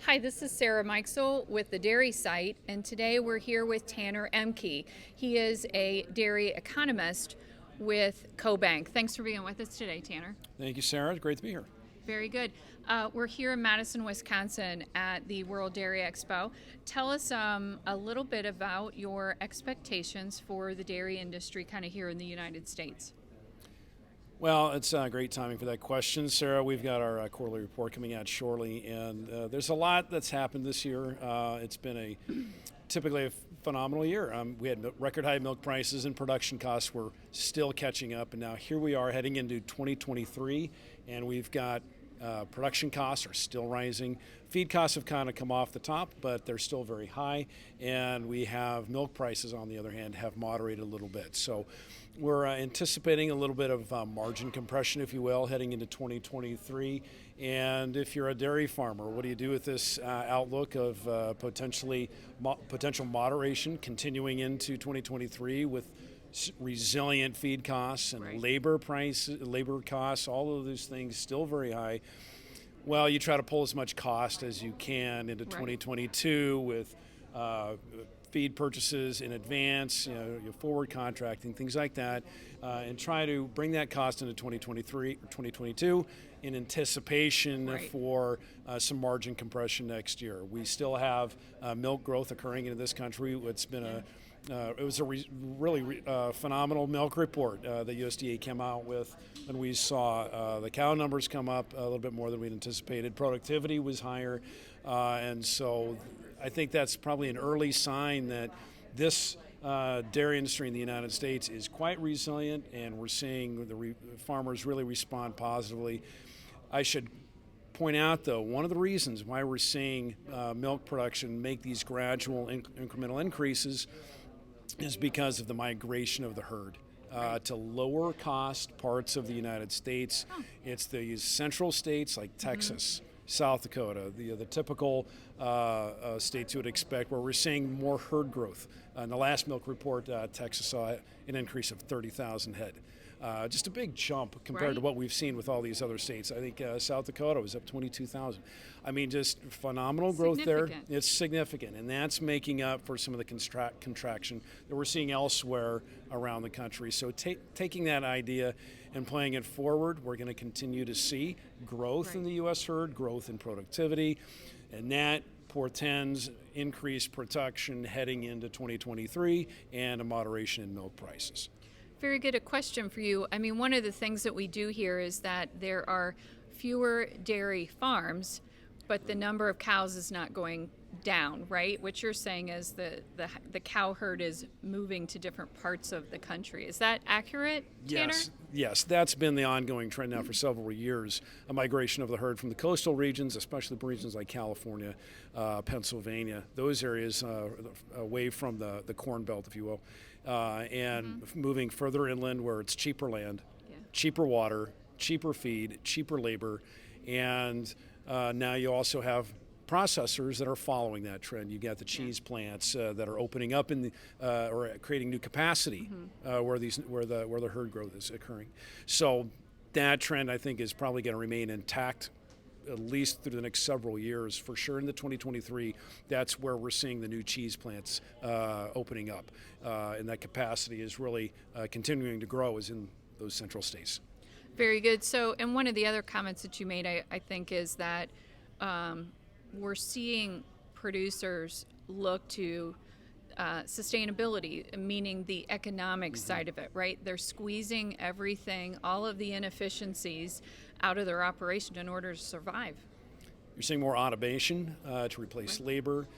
Hi, this is Sarah Mikesell with the Dairy Site, and today we're here with Tanner Ehmke. He is a dairy economist with CoBank. Thanks for being with us today, Tanner. Thank you, Sarah. It's great to be here. Very good. We're here in Madison, Wisconsin at the World Dairy Expo. Tell us a little bit about your expectations for the dairy industry kind of here in the United States. Well, it's great timing for that question, Sarah. We've got our quarterly report coming out shortly, and there's a lot that's happened this year. It's been typically a phenomenal year. We had record high milk prices and production costs were still catching up, and now here we are heading into 2023, and we've got production costs are still rising. Feed costs have kind of come off the top, but they're still very high. And we have milk prices, on the other hand, have moderated a little bit. So we're anticipating a little bit of margin compression, if you will, heading into 2023. And if you're a dairy farmer, what do you do with this outlook of potential moderation continuing into 2023 with resilient feed costs and Right. labor costs, all of those things still very high? Well, you try to pull as much cost as you can into 2022 with feed purchases in advance, your forward contracting, things like that, and try to bring that cost into 2023 or 2022 in anticipation for some margin compression next year. We still have milk growth occurring in this country. It's been it was a really phenomenal milk report that USDA came out with, and we saw the cow numbers come up a little bit more than we'd anticipated. Productivity was higher, and so I think that's probably an early sign that this dairy industry in the United States is quite resilient, and we're seeing the farmers really respond positively. I should point out, though, one of the reasons why we're seeing milk production make these gradual incremental increases is because of the migration of the herd to lower cost parts of the United States. It's these central states like Texas, South Dakota, the typical states you would expect, where we're seeing more herd growth. In the last milk report, Texas saw an increase of 30,000 head. Just a big jump compared to what we've seen with all these other states. I think South Dakota was up 22,000. I mean, just phenomenal growth there. It's significant, and that's making up for some of the contraction that we're seeing elsewhere around the country. So taking that idea and playing it forward, we're going to continue to see growth in the U.S. herd, growth in productivity, and that portends increased production heading into 2023 and a moderation in milk prices. Very good. A question for you. I mean, one of the things that we do here is that there are fewer dairy farms, but the number of cows is not going down, right? What you're saying is the cow herd is moving to different parts of the country. Is that accurate, Tanner? Yes, that's been the ongoing trend now for several years, a migration of the herd from the coastal regions, especially regions like California, Pennsylvania, those areas away from the Corn Belt, if you will, and moving further inland where it's cheaper land, cheaper water, cheaper feed, cheaper labor, and now you also have processors that are following that trend. You got the cheese plants that are opening up or creating new capacity where the herd growth is occurring. So that trend, I think, is probably going to remain intact at least through the next several years. For sure, in the 2023, that's where we're seeing the new cheese plants opening up, and that capacity is really continuing to grow, is in those central states. Very good. So, and one of the other comments that you made, I think, is that we're seeing producers look to sustainability, meaning the economic side of it, right? They're squeezing everything, all of the inefficiencies out of their operation in order to survive. You're seeing more automation to replace labor.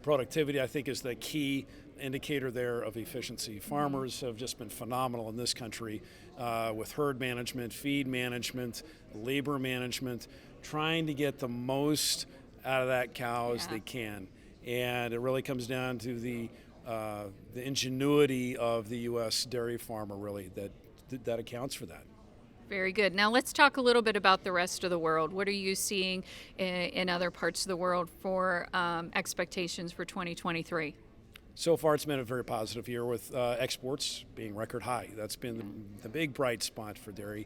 Productivity, I think, is the key indicator there of efficiency. Farmers have just been phenomenal in this country with herd management, feed management, labor management, trying to get the most out of that cow as they can. And it really comes down to the ingenuity of the U.S. dairy farmer, really, that accounts for that. Very good. Now let's talk a little bit about the rest of the world. What are you seeing in other parts of the world for expectations for 2023? So far, it's been a very positive year with exports being record high. That's been the big bright spot for dairy.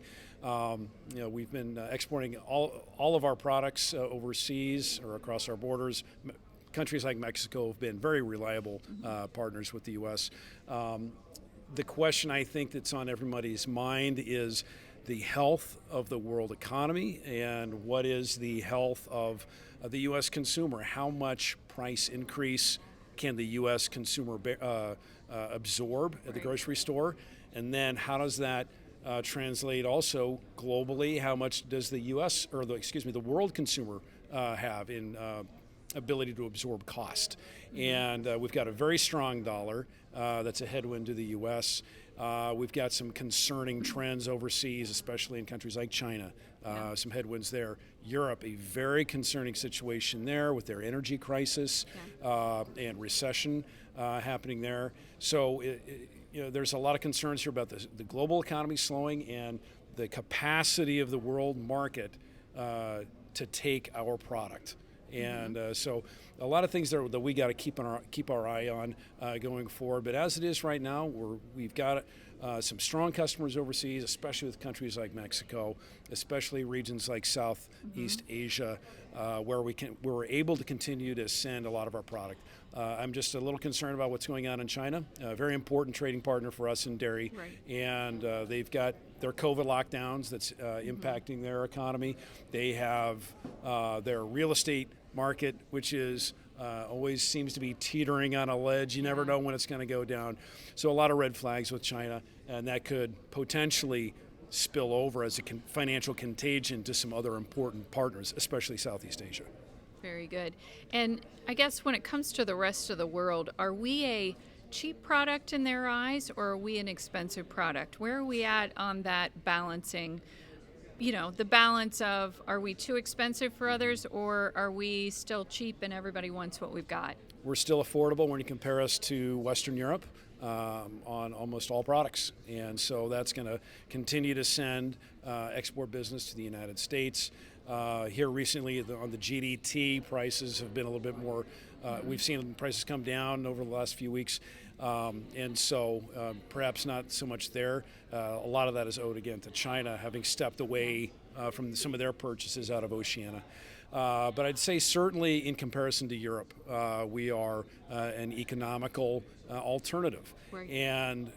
We've been exporting all of our products overseas or across our borders. Countries like Mexico have been very reliable partners with the U.S. The question I think that's on everybody's mind is the health of the world economy and what is the health of the U.S. consumer. How much price increase can the U.S. consumer absorb at the grocery store? And then how does that translate also globally? How much does the U.S. or the world consumer have in ability to absorb cost? And we've got a very strong dollar that's a headwind to the U.S. We've got some concerning trends overseas, especially in countries like China. Some headwinds there. Europe, a very concerning situation there with their energy crisis and recession happening there. So there's a lot of concerns here about the global economy slowing and the capacity of the world market to take our product. And so a lot of things that we got to keep our eye on going forward. But as it is right now, we've got some strong customers overseas, especially with countries like Mexico, especially regions like Southeast Asia, where we're able to continue to send a lot of our product. I'm just a little concerned about what's going on in China, a very important trading partner for us in dairy. Right. And they've got their COVID lockdowns that's impacting their economy. They have their real estate market, which is always seems to be teetering on a ledge. You never know when it's going to go down. So a lot of red flags with China, and that could potentially spill over as a financial contagion to some other important partners, especially Southeast Asia. Very good. And I guess when it comes to the rest of the world, are we a cheap product in their eyes, or are we an expensive product? Where are we at on that balancing? The balance of, are we too expensive for others, or are we still cheap and everybody wants what we've got? We're still affordable when you compare us to Western Europe on almost all products. And so that's going to continue to send export business to the United States. Here recently on the GDT, prices have been a little bit more, we've seen prices come down over the last few weeks. And so perhaps not so much there. A lot of that is owed again to China having stepped away from some of their purchases out of Oceania. But I'd say certainly in comparison to Europe, we are an economical alternative. Right. And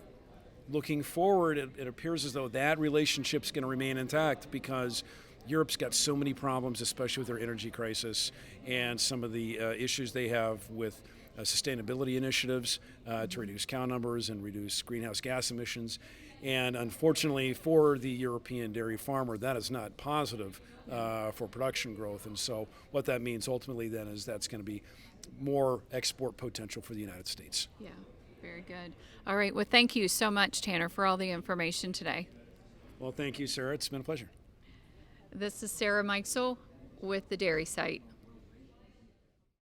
looking forward, it appears as though that relationship's going to remain intact because Europe's got so many problems, especially with their energy crisis and some of the issues they have with sustainability initiatives to reduce cow numbers and reduce greenhouse gas emissions. And unfortunately for the European dairy farmer, that is not positive for production growth. And so what that means ultimately then is that's going to be more export potential for the United States. Yeah, very good. All right, well, thank you so much, Tanner, for all the information today. Well, thank you, Sarah. It's been a pleasure. This is Sarah Mikesell with the Dairy Site.